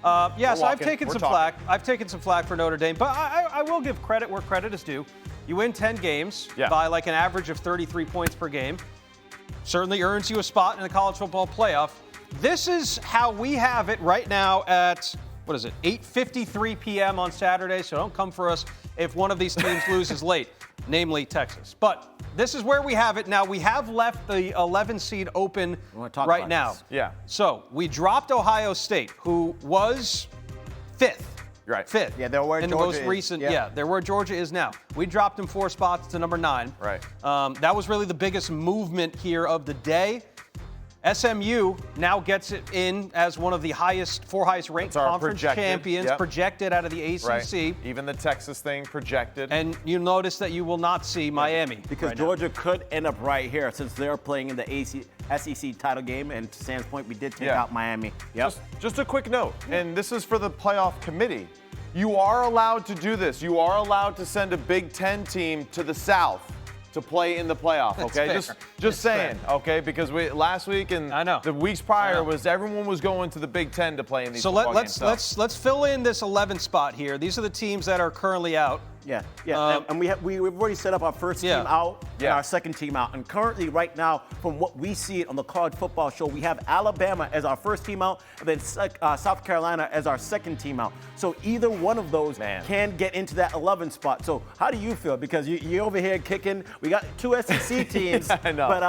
So I've taken some flack. I've taken some flack for Notre Dame, but I will give credit where credit is due. You win 10 games by like an average of 33 points per game. Certainly earns you a spot in the college football playoff. This is how we have it right now at, 8:53 p.m. on Saturday, so don't come for us if one of these teams loses late, namely Texas. But this is where we have it now. We have left the 11 seed open right now. This. Yeah. So we dropped Ohio State, who was fifth. Right. Fifth. Yeah, they're where in Georgia the most is. recent. Yeah, they're where Georgia is now. We dropped them 4 spots to number 9. Right. That was really the biggest movement here of the day. SMU now gets it in as one of the 4 highest ranked conference champions projected out of the ACC. Right. Even the Texas thing projected. And you notice that you will not see Miami. Because Georgia could end up right here since they're playing in the SEC title game. And to Sam's point, we did take out Miami. Yep. Just a quick note, and this is for the playoff committee. You are allowed to do this. You are allowed to send a Big Ten team to the South to play in the playoff, okay? Just saying, okay? Because last week and the weeks prior was everyone was going to the Big Ten to play in these football games. Let's fill in this 11th spot here. These are the teams that are currently out. And we've already set up our first team out and our second team out. And currently, right now, from what we see it on the College Football Show, we have Alabama as our first team out, and then South Carolina as our second team out. So either one of those can get into that 11th spot. So how do you feel? Because you're over here kicking. We got 2 SEC teams, I know. But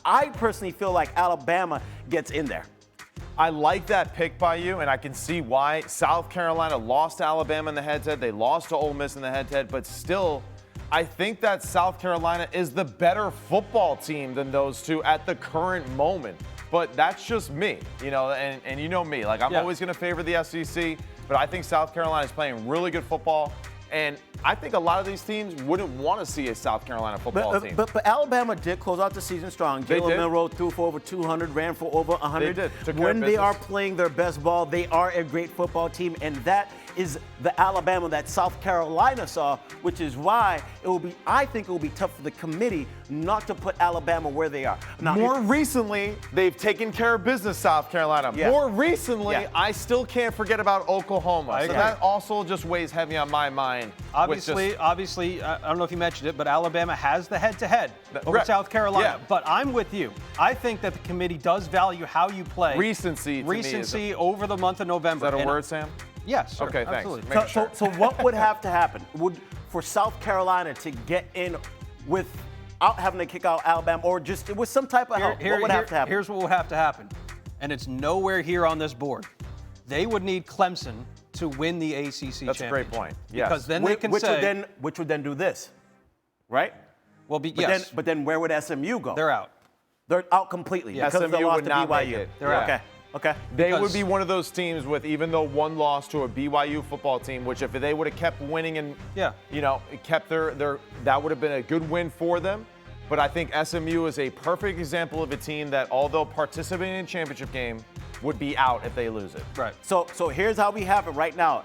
I personally feel like Alabama gets in there. I like that pick by you, and I can see why. South Carolina lost to Alabama in the head-to-head. They lost to Ole Miss in the head-to-head, but still, I think that South Carolina is the better football team than those two at the current moment. But that's just me, and you know me. Like, I'm always going to favor the SEC, but I think South Carolina is playing really good football. And I think a lot of these teams wouldn't want to see a South Carolina football team. But Alabama did close out the season strong. Jalen Milroe threw for over 200, ran for over 100. They did. When they are playing their best ball, they are a great football team, and that is the Alabama that South Carolina saw, which is why I think it will be tough for the committee not to put Alabama where they are. Now, more recently, they've taken care of business, South Carolina. More recently, I still can't forget about Oklahoma. So that also just weighs heavy on my mind. Obviously, I don't know if you mentioned it, but Alabama has the head-to-head over South Carolina. But I'm with you. I think that the committee does value how you play. Recency over the month of November. Is that a word, Sam? Yes, sir. Okay, absolutely. Thanks. So what would have to happen for South Carolina to get in without having to kick out Alabama, or just with some type of help? What would have to happen? Here's what would have to happen, and it's nowhere here on this board. They would need Clemson to win the ACC championship. That's a great point. Yes. Because then they can which would then do this, right? Well, but then where would SMU go? They're out. They're out completely because SMU they lost would to not BYU. make it. They're out. Okay. They would be one of those teams with, even though one loss to a BYU football team, which if they would have kept winning and kept their that would have been a good win for them. But I think SMU is a perfect example of a team that, although participating in a championship game, would be out if they lose it. Right. So here's how we have it right now.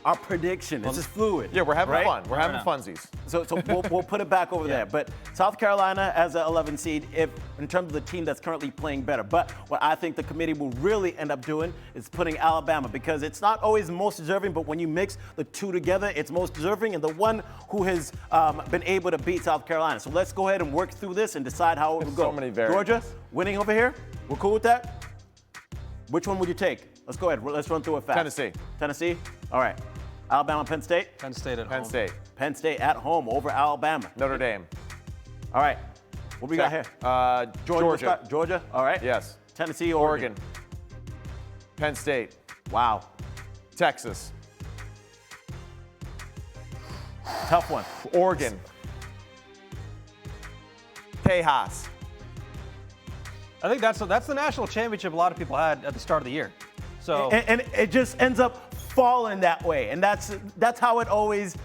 Our prediction. This is fluid. Yeah, we're having fun. We're having funsies. So we'll put it back over there. But South Carolina as an 11 seed, in terms of the team that's currently playing better. But what I think the committee will really end up doing is putting Alabama, because it's not always most deserving, but when you mix the two together, it's most deserving and the one who has been able to beat South Carolina. So let's go ahead and work through this and decide how it will go. So many variables. Georgia winning over here. We're cool with that? Which one would you take? Let's go ahead. Let's run through it fast. Tennessee? All right. Alabama, Penn State? Penn State at home. Penn State. Penn State at home over Alabama. Notre Dame. All right. What we got here? Georgia. Georgia? All right. Yes. Tennessee, Oregon. Penn State. Wow. Texas. Tough one. Oregon. Tejas. I think that's the national championship a lot of people had at the start of the year. So and it just ends up falling that way, and that's how it always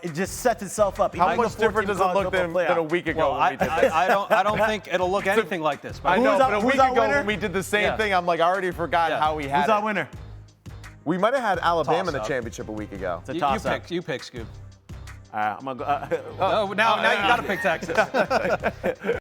it just sets itself up. How much different does it look than a week ago? Well, I don't think it'll look anything like this. I know, but a week ago when we did the same thing, I'm like, I already forgot how we had Who's our winner? We might have had Alabama in the championship a week ago. It's a toss-up. You pick, Scoop. I'm gonna go. Now you got to pick Texas.